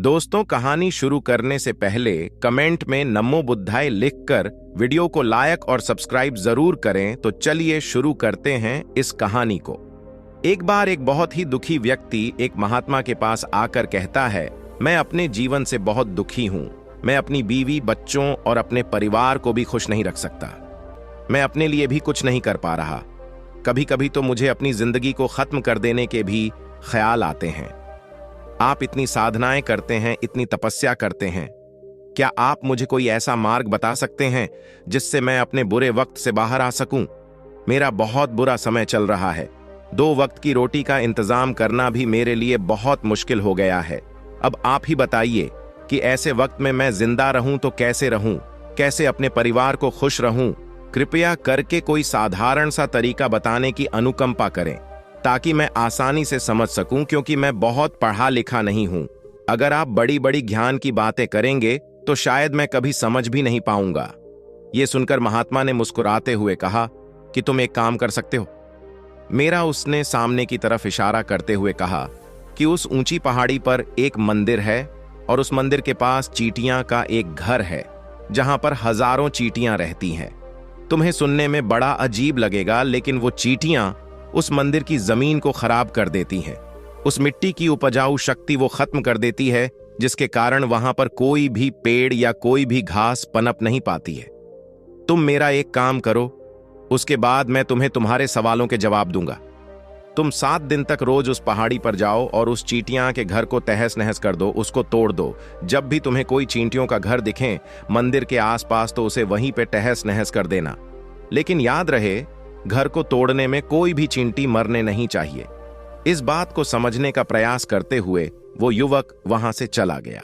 दोस्तों, कहानी शुरू करने से पहले कमेंट में नमो बुद्धाय लिखकर वीडियो को लाइक और सब्सक्राइब जरूर करें। तो चलिए शुरू करते हैं इस कहानी को। एक बार एक बहुत ही दुखी व्यक्ति एक महात्मा के पास आकर कहता है, मैं अपने जीवन से बहुत दुखी हूं। मैं अपनी बीवी, बच्चों और अपने परिवार को भी खुश नहीं रख सकता। मैं अपने लिए भी कुछ नहीं कर पा रहा। कभी कभी तो मुझे अपनी जिंदगी को खत्म कर देने के भी ख्याल आते हैं। आप इतनी साधनाएं करते हैं, इतनी तपस्या करते हैं, क्या आप मुझे कोई ऐसा मार्ग बता सकते हैं जिससे मैं अपने बुरे वक्त से बाहर आ सकूं? मेरा बहुत बुरा समय चल रहा है। 2 वक्त की रोटी का इंतजाम करना भी मेरे लिए बहुत मुश्किल हो गया है। अब आप ही बताइए कि ऐसे वक्त में मैं जिंदा रहूं तो कैसे रहूं, कैसे अपने परिवार को खुश रहूं? कृपया करके कोई साधारण सा तरीका बताने की अनुकंपा करें ताकि मैं आसानी से समझ सकूं, क्योंकि मैं बहुत पढ़ा लिखा नहीं हूं। अगर आप बड़ी बड़ी ज्ञान की बातें करेंगे तो शायद मैं कभी समझ भी नहीं पाऊंगा। यह सुनकर महात्मा ने मुस्कुराते हुए कहा कि तुम एक काम कर सकते हो। मेरा उसने सामने की तरफ इशारा करते हुए कहा कि उस ऊंची पहाड़ी पर एक मंदिर है और उस मंदिर के पास चींटियां का एक घर है जहां पर हजारों चींटियां रहती हैं। तुम्हें सुनने में बड़ा अजीब लगेगा, लेकिन वो चींटियां उस मंदिर की जमीन को खराब कर देती हैं। उस मिट्टी की उपजाऊ शक्ति वो खत्म कर देती है, जिसके कारण वहां पर कोई भी पेड़ या कोई भी घास पनप नहीं पाती है। तुम मेरा एक काम करो, उसके बाद मैं तुम्हें तुम्हारे सवालों के जवाब दूंगा। तुम 7 दिन तक रोज उस पहाड़ी पर जाओ और उस चींटियां के घर को तहस नहस कर दो, उसको तोड़ दो। जब भी तुम्हें कोई चींटियों का घर दिखे मंदिर के आसपास, तो उसे वहीं पे तहस नहस कर देना। लेकिन याद रहे, घर को तोड़ने में कोई भी चींटी मरने नहीं चाहिए। इस बात को समझने का प्रयास करते हुए वो युवक वहां से चला गया।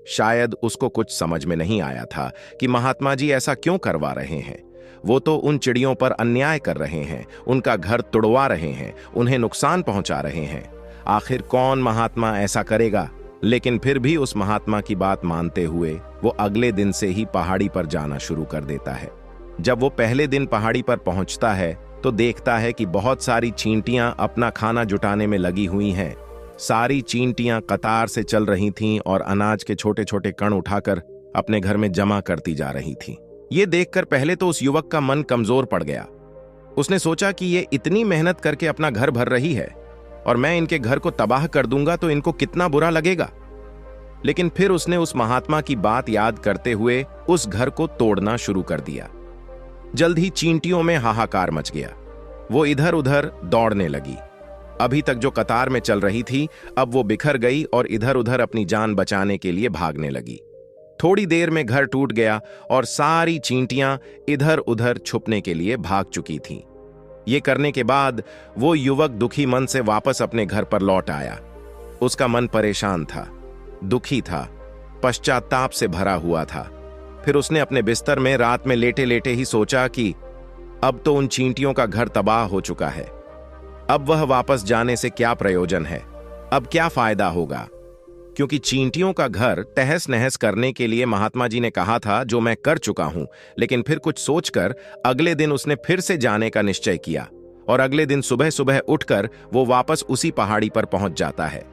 शायद उसको कुछ समझ में नहीं आया था कि महात्मा जी ऐसा क्यों करवा रहे हैं। वो तो उन चिड़ियों पर अन्याय कर रहे हैं, उनका घर तोड़वा रहे हैं, उन्हें नुकसान पहुंचा रहे हैं। आखिर कौन महात्मा ऐसा करेगा? लेकिन फिर भी उस महात्मा की बात मानते हुए वो अगले दिन से ही पहाड़ी पर जाना शुरू कर देता है। जब वो पहले दिन पहाड़ी पर पहुंचता है तो देखता है कि बहुत सारी चींटियां अपना खाना जुटाने में लगी हुई हैं। सारी चींटियां कतार से चल रही थीं और अनाज के छोटे छोटे कण उठाकर अपने घर में जमा करती जा रही थीं। ये देखकर पहले तो उस युवक का मन कमजोर पड़ गया। उसने सोचा कि ये इतनी मेहनत करके अपना घर भर रही है और मैं इनके घर को तबाह कर दूंगा तो इनको कितना बुरा लगेगा। लेकिन फिर उसने उस महात्मा की बात याद करते हुए उस घर को तोड़ना शुरू कर दिया। जल्द ही चींटियों में हाहाकार मच गया। वो इधर उधर दौड़ने लगी। अभी तक जो कतार में चल रही थी, अब वो बिखर गई और इधर उधर अपनी जान बचाने के लिए भागने लगी। थोड़ी देर में घर टूट गया और सारी चींटियां इधर उधर छुपने के लिए भाग चुकी थीं। ये करने के बाद वो युवक दुखी मन से वापस अपने घर पर लौट आया। उसका मन परेशान था, दुखी था, पश्चाताप से भरा हुआ था। फिर उसने अपने बिस्तर में रात में लेटे लेटे ही सोचा कि अब तो उन चींटियों का घर तबाह हो चुका है। अब वह वापस जाने से क्या प्रयोजन है? अब क्या फायदा होगा? क्योंकि चींटियों का घर तहस नहस करने के लिए महात्मा जी ने कहा था, जो मैं कर चुका हूं। लेकिन फिर कुछ सोचकर अगले दिन उसने फिर से जाने का निश्चय किया और अगले दिन सुबह सुबह उठकर वो वापस उसी पहाड़ी पर पहुंच जाता है।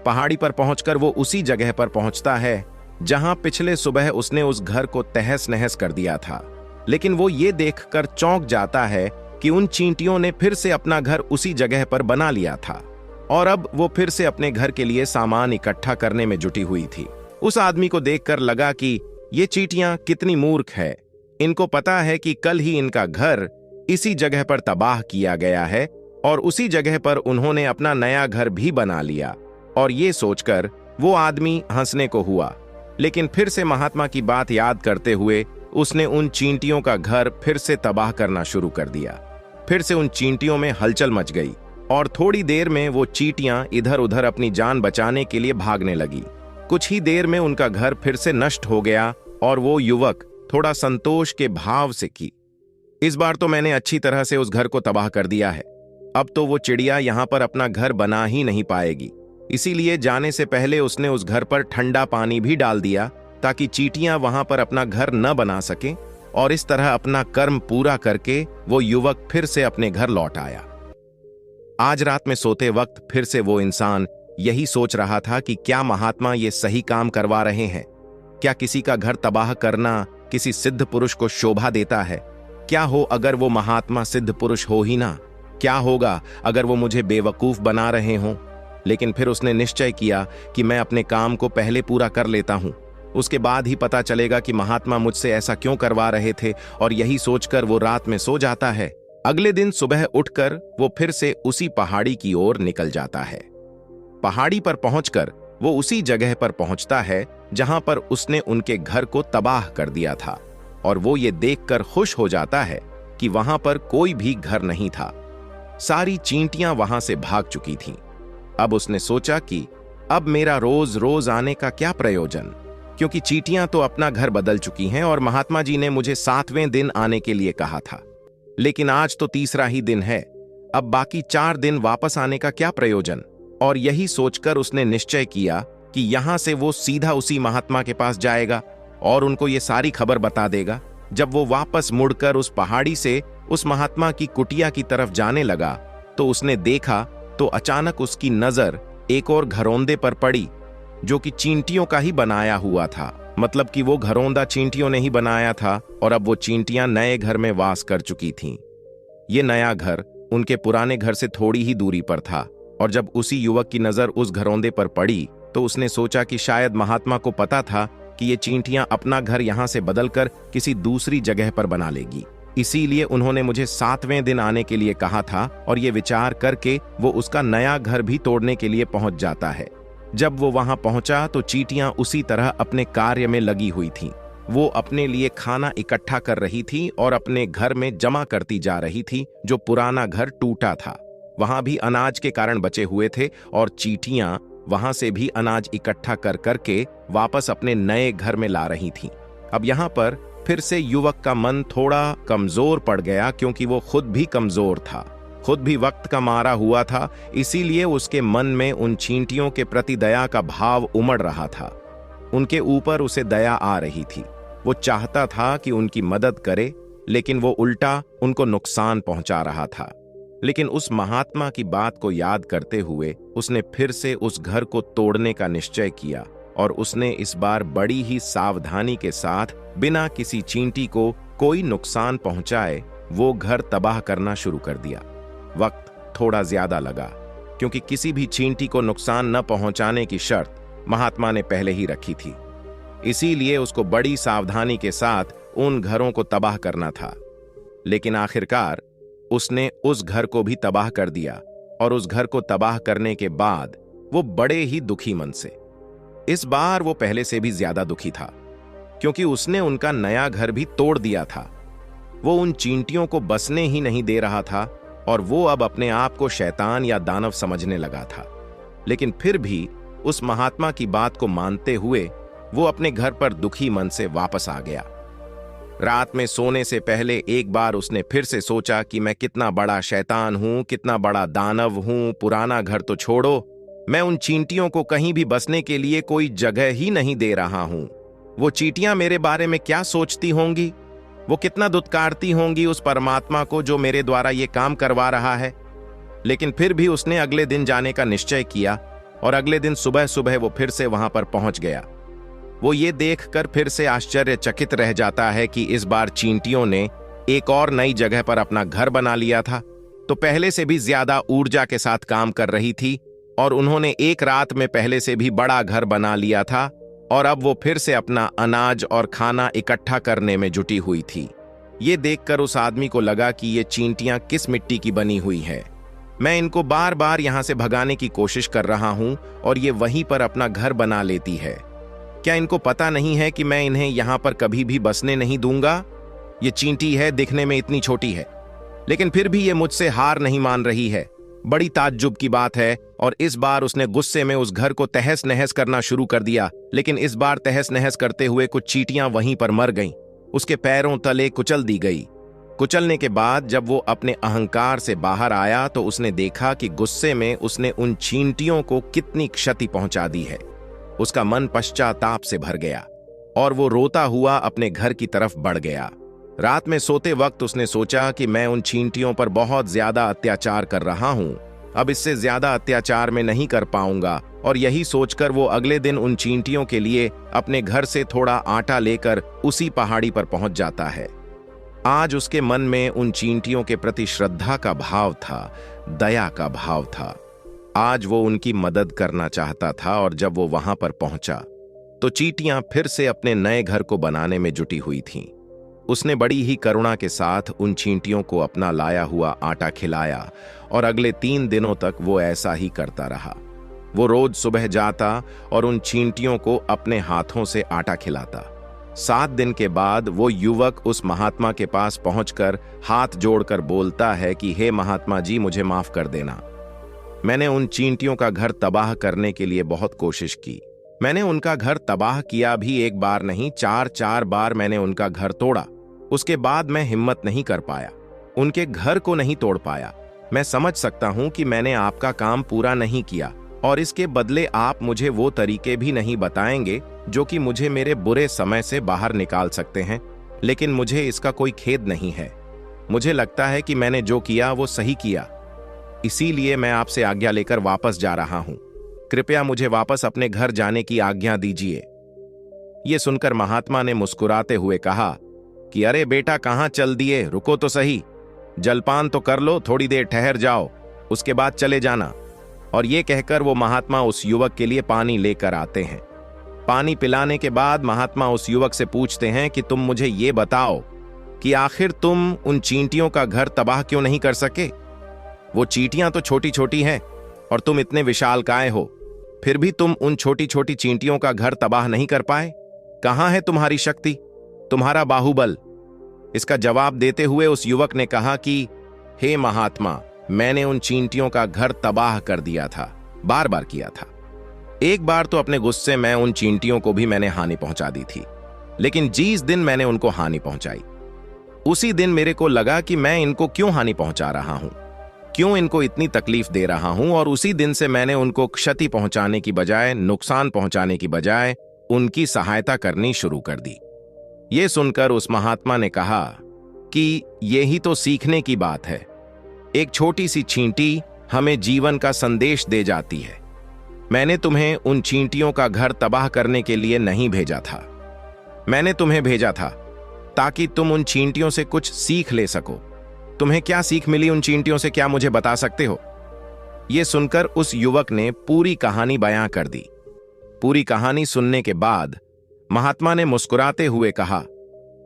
पहाड़ी पर पहुंचकर वो उसी जगह पर पहुंचता है जहां पिछले सुबह उसने उस घर को तहस नहस कर दिया था। लेकिन वो ये देखकर चौंक जाता है कि उन चींटियों ने फिर से अपना घर उसी जगह पर बना लिया था और अब वो फिर से अपने घर के लिए सामान इकट्ठा करने में जुटी हुई थी। उस आदमी को देखकर लगा कि ये चींटियां कितनी मूर्ख है। इनको पता है कि कल ही इनका घर इसी जगह पर तबाह किया गया है और उसी जगह पर उन्होंने अपना नया घर भी बना लिया। और ये सोचकर वो आदमी हंसने को हुआ। लेकिन फिर से महात्मा की बात याद करते हुए उसने उन चींटियों का घर फिर से तबाह करना शुरू कर दिया। फिर से उन चींटियों में हलचल मच गई और थोड़ी देर में वो चींटियां इधर उधर अपनी जान बचाने के लिए भागने लगी। कुछ ही देर में उनका घर फिर से नष्ट हो गया और वो युवक थोड़ा संतोष के भाव से की, इस बार तो मैंने अच्छी तरह से उस घर को तबाह कर दिया है। अब तो वो चिड़िया यहां पर अपना घर बना ही नहीं पाएगी। इसीलिए जाने से पहले उसने उस घर पर ठंडा पानी भी डाल दिया ताकि चींटियां वहां पर अपना घर न बना सकें। और इस तरह अपना कर्म पूरा करके वो युवक फिर से अपने घर लौट आया। आज रात में सोते वक्त फिर से वो इंसान यही सोच रहा था कि क्या महात्मा ये सही काम करवा रहे हैं। क्या किसी का घर तबाह करना किसी सिद्ध पुरुष को शोभा देता है? क्या हो अगर वो महात्मा सिद्ध पुरुष हो ही ना? क्या होगा अगर वो मुझे बेवकूफ बना रहे हों? लेकिन फिर उसने निश्चय किया कि मैं अपने काम को पहले पूरा कर लेता हूं, उसके बाद ही पता चलेगा कि महात्मा मुझसे ऐसा क्यों करवा रहे थे। और यही सोचकर वो रात में सो जाता है। अगले दिन सुबह उठकर वो फिर से उसी पहाड़ी की ओर निकल जाता है। पहाड़ी पर पहुंचकर वो उसी जगह पर पहुंचता है जहां पर उसने उनके घर को तबाह कर दिया था, और वो ये देखकर खुश हो जाता है कि वहां पर कोई भी घर नहीं था। सारी चींटियां वहां से भाग चुकी थीं। अब उसने सोचा कि अब मेरा रोज रोज आने का क्या प्रयोजन, क्योंकि चींटियां तो अपना घर बदल चुकी हैं और महात्मा जी ने मुझे 7वें दिन आने के लिए कहा था। लेकिन आज तो तीसरा ही दिन है, अब बाकी 4 दिन वापस आने का क्या प्रयोजन। और यही सोचकर उसने निश्चय किया कि यहां से वो सीधा उसी महात्मा के पास जाएगा और उनको ये सारी खबर बता देगा। जब वो वापस मुड़कर उस पहाड़ी से उस महात्मा की कुटिया की तरफ जाने लगा तो उसने देखा तो अचानक उसकी नजर एक और घरौंदे पर पड़ी, जो कि चींटियों का ही बनाया हुआ था। मतलब कि वो घरौंदा चींटियों ने ही बनाया था और अब वो चींटियां नए घर में वास कर चुकी थीं। ये नया घर उनके पुराने घर से थोड़ी ही दूरी पर था, और जब उसी युवक की नजर उस घरौंदे पर पड़ी तो उसने सोचा कि शायद महात्मा को पता था कि ये चींटियां अपना घर यहां से बदलकर किसी दूसरी जगह पर बना लेगी, इसीलिए उन्होंने मुझे 7वें दिन आने के लिए कहा था। और ये विचार करके वो उसका नया घर भी तोड़ने के लिए पहुंच जाता है। जब वो वहां पहुंचा तो चींटियां उसी तरह अपने कार्य में लगी हुई थीं। वो अपने लिए खाना इकट्ठा कर रही थी और अपने घर में जमा करती जा रही थी। जो पुराना घर टूटा था वहां भी अनाज के कारण बचे हुए थे, और चींटियां वहां से भी अनाज इकट्ठा कर करके वापस अपने नए घर में ला रही थीं। अब यहाँ पर फिर से युवक का मन थोड़ा कमजोर पड़ गया, क्योंकि वो खुद भी कमजोर था, खुद भी वक्त का मारा हुआ था। इसीलिए उसके मन में उन चींटियों के प्रति दया का भाव उमड़ रहा था। उनके ऊपर उसे दया आ रही थी। वो चाहता था कि उनकी मदद करे, लेकिन वो उल्टा उनको नुकसान पहुंचा रहा था। लेकिन उस महात्मा की बात को याद करते हुए उसने फिर से उस घर को तोड़ने का निश्चय किया, और उसने इस बार बड़ी ही सावधानी के साथ बिना किसी चींटी को कोई नुकसान पहुंचाए वो घर तबाह करना शुरू कर दिया। वक्त थोड़ा ज्यादा लगा, क्योंकि किसी भी चींटी को नुकसान न पहुंचाने की शर्त महात्मा ने पहले ही रखी थी। इसीलिए उसको बड़ी सावधानी के साथ उन घरों को तबाह करना था। लेकिन आखिरकार उसने उस घर को भी तबाह कर दिया, और उस घर को तबाह करने के बाद वो बड़े ही दुखी मन से, इस बार वो पहले से भी ज्यादा दुखी था, क्योंकि उसने उनका नया घर भी तोड़ दिया था। वो उन चींटियों को बसने ही नहीं दे रहा था, और वो अब अपने आप को शैतान या दानव समझने लगा था। लेकिन फिर भी उस महात्मा की बात को मानते हुए वो अपने घर पर दुखी मन से वापस आ गया। रात में सोने से पहले एक बार उसने फिर से सोचा कि मैं कितना बड़ा शैतान हूं, कितना बड़ा दानव हूं। पुराना घर तो छोड़ो, मैं उन चींटियों को कहीं भी बसने के लिए कोई जगह ही नहीं दे रहा हूं। वो चींटियां मेरे बारे में क्या सोचती होंगी, वो कितना दुत्कारती होंगी उस परमात्मा को जो मेरे द्वारा ये काम करवा रहा है। लेकिन फिर भी उसने अगले दिन जाने का निश्चय किया, और अगले दिन सुबह सुबह वो फिर से वहां पर पहुंच गया। वो ये देखकर फिर से आश्चर्यचकित रह जाता है कि इस बार चींटियों ने एक और नई जगह पर अपना घर बना लिया था, तो पहले से भी ज्यादा ऊर्जा के साथ काम कर रही थी, और उन्होंने एक रात में पहले से भी बड़ा घर बना लिया था, और अब वो फिर से अपना अनाज और खाना इकट्ठा करने में जुटी हुई थी। ये देखकर उस आदमी को लगा कि ये चींटियां किस मिट्टी की बनी हुई है। मैं इनको बार बार यहां से भगाने की कोशिश कर रहा हूं, और ये वहीं पर अपना घर बना लेती है। क्या इनको पता नहीं है कि मैं इन्हें यहां पर कभी भी बसने नहीं दूंगा? ये चींटी है, दिखने में इतनी छोटी है, लेकिन फिर भी ये मुझसे हार नहीं मान रही है। बड़ी ताज्जुब की बात है। और इस बार उसने गुस्से में उस घर को तहस नहस करना शुरू कर दिया। लेकिन इस बार तहस नहस करते हुए कुछ चींटियां वहीं पर मर गईं, उसके पैरों तले कुचल दी गई। कुचलने के बाद जब वो अपने अहंकार से बाहर आया तो उसने देखा कि गुस्से में उसने उन चींटियों को कितनी क्षति पहुंचा दी है। उसका मन पश्चाताप से भर गया, और वो रोता हुआ अपने घर की तरफ बढ़ गया। रात में सोते वक्त उसने सोचा कि मैं उन चींटियों पर बहुत ज्यादा अत्याचार कर रहा हूं, अब इससे ज्यादा अत्याचार में नहीं कर पाऊंगा। और यही सोचकर वो अगले दिन उन चींटियों के लिए अपने घर से थोड़ा आटा लेकर उसी पहाड़ी पर पहुंच जाता है। आज उसके मन में उन चींटियों के प्रति श्रद्धा का भाव था, दया का भाव था। आज वो उनकी मदद करना चाहता था। और जब वो वहां पर पहुंचा तो चींटियां फिर से अपने नए घर को बनाने में जुटी हुई थीं। उसने बड़ी ही करुणा के साथ उन चींटियों को अपना लाया हुआ आटा खिलाया और अगले 3 दिनों तक वो ऐसा ही करता रहा। वो रोज सुबह जाता और उन चींटियों को अपने हाथों से आटा खिलाता। 7 दिन के बाद वो युवक उस महात्मा के पास पहुंचकर हाथ जोड़कर बोलता है कि हे महात्मा जी, मुझे माफ कर देना। मैंने उन चींटियों का घर तबाह करने के लिए बहुत कोशिश की। मैंने उनका घर तबाह किया भी, एक बार नहीं 4 बार मैंने उनका घर तोड़ा। उसके बाद मैं हिम्मत नहीं कर पाया, उनके घर को नहीं तोड़ पाया। मैं समझ सकता हूं कि मैंने आपका काम पूरा नहीं किया और इसके बदले आप मुझे वो तरीके भी नहीं बताएंगे जो कि मुझे मेरे बुरे समय से बाहर निकाल सकते हैं। लेकिन मुझे इसका कोई खेद नहीं है। मुझे लगता है कि मैंने जो किया वो सही किया, इसीलिए मैं आपसे आज्ञा लेकर वापस जा रहा हूं। कृपया मुझे वापस अपने घर जाने की आज्ञा दीजिए। ये सुनकर महात्मा ने मुस्कुराते हुए कहा कि अरे बेटा, कहां चल दिए, रुको तो सही, जलपान तो कर लो, थोड़ी देर ठहर जाओ, उसके बाद चले जाना। और ये कहकर वो महात्मा उस युवक के लिए पानी लेकर आते हैं। पानी पिलाने के बाद महात्मा उस युवक से पूछते हैं कि तुम मुझे ये बताओ कि आखिर तुम उन चींटियों का घर तबाह क्यों नहीं कर सके? वो चींटियां तो छोटी छोटी हैं और तुम इतने विशालकाय हो, फिर भी तुम उन छोटी छोटी चींटियों का घर तबाह नहीं कर पाए। कहां है तुम्हारी शक्ति, तुम्हारा बाहुबल? इसका जवाब देते हुए उस युवक ने कहा कि हे महात्मा, मैंने उन चींटियों का घर तबाह कर दिया था, बार बार किया था। एक बार तो अपने गुस्से में उन चींटियों को भी मैंने हानि पहुंचा दी थी, लेकिन जिस दिन मैंने उनको हानि पहुंचाई उसी दिन मेरे को लगा कि मैं इनको क्यों हानि पहुंचा रहा हूं, क्यों इनको इतनी तकलीफ दे रहा हूं। और उसी दिन से मैंने उनको क्षति पहुंचाने की बजाय, नुकसान पहुंचाने की बजाय उनकी सहायता करनी शुरू कर दी। यह सुनकर उस महात्मा ने कहा कि यही तो सीखने की बात है। एक छोटी सी चींटी हमें जीवन का संदेश दे जाती है। मैंने तुम्हें उन चींटियों का घर तबाह करने के लिए नहीं भेजा था, मैंने तुम्हें भेजा था ताकि तुम उन चींटियों से कुछ सीख ले सको। तुम्हें क्या सीख मिली उन चींटियों से, क्या मुझे बता सकते हो? यह सुनकर उस युवक ने पूरी कहानी बयां कर दी। पूरी कहानी सुनने के बाद महात्मा ने मुस्कुराते हुए कहा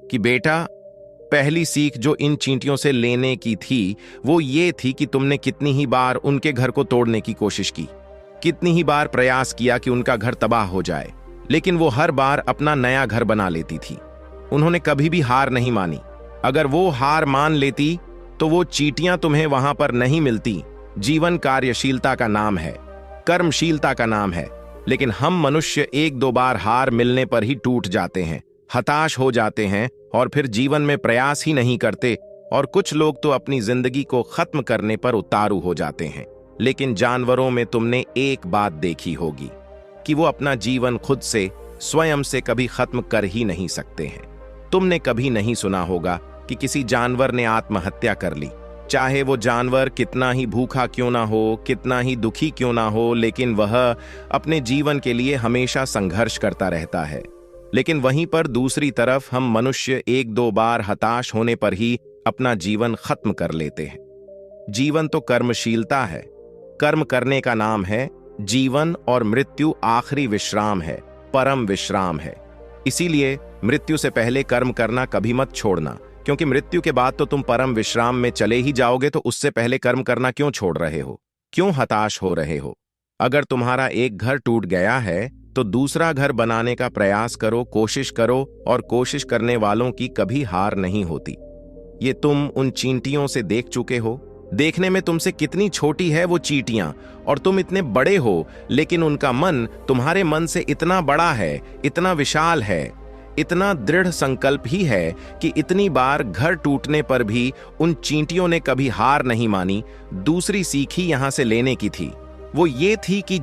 कि बेटा, पहली सीख जो इन चींटियों से लेने की थी वो ये थी कि तुमने कितनी ही बार उनके घर को तोड़ने की कोशिश की, कितनी ही बार प्रयास किया कि उनका घर तबाह हो जाए, लेकिन वो हर बार अपना नया घर बना लेती थी। उन्होंने कभी भी हार नहीं मानी। अगर वो हार मान लेती तो वो चींटियां तुम्हें वहां पर नहीं मिलती। जीवन कार्यशीलता का नाम है, कर्मशीलता का नाम है। लेकिन हम मनुष्य 1-2 बार हार मिलने पर ही टूट जाते हैं, हताश हो जाते हैं और फिर जीवन में प्रयास ही नहीं करते। और कुछ लोग तो अपनी जिंदगी को खत्म करने पर उतारू हो जाते हैं। लेकिन जानवरों में तुमने एक बात देखी होगी कि वो अपना जीवन खुद से, स्वयं से कभी खत्म कर ही नहीं सकते हैं। तुमने कभी नहीं सुना होगा कि किसी जानवर ने आत्महत्या कर ली, चाहे वो जानवर कितना ही भूखा क्यों ना हो, कितना ही दुखी क्यों ना हो, लेकिन वह अपने जीवन के लिए हमेशा संघर्ष करता रहता है। लेकिन वहीं पर दूसरी तरफ हम मनुष्य 1-2 बार हताश होने पर ही अपना जीवन खत्म कर लेते हैं। जीवन तो कर्मशीलता है, कर्म करने का नाम है जीवन, और मृत्यु आखिरी विश्राम है, परम विश्राम है। इसीलिए मृत्यु से पहले कर्म करना कभी मत छोड़ना, क्योंकि मृत्यु के बाद तो तुम परम विश्राम में चले ही जाओगे। तो उससे पहले कर्म करना क्यों छोड़ रहे हो, क्यों हताश हो रहे हो? अगर तुम्हारा एक घर टूट गया है तो दूसरा घर बनाने का प्रयास करो, कोशिश करो, और कोशिश करने वालों की कभी हार नहीं होती। ये तुम उन चींटियों से देख चुके हो। देखने में तुमसे कितनी छोटी है वो चींटियां और तुम इतने बड़े हो, लेकिन उनका मन तुम्हारे मन से इतना बड़ा है, इतना विशाल है, इतना दृढ़ संकल्प ही है कि इतनी बार घर टूटने पर भी उन चींटियों ने कभी हार नहीं मानी। दूसरी सीख ही यहां से लेने की थी, वो ये थी कि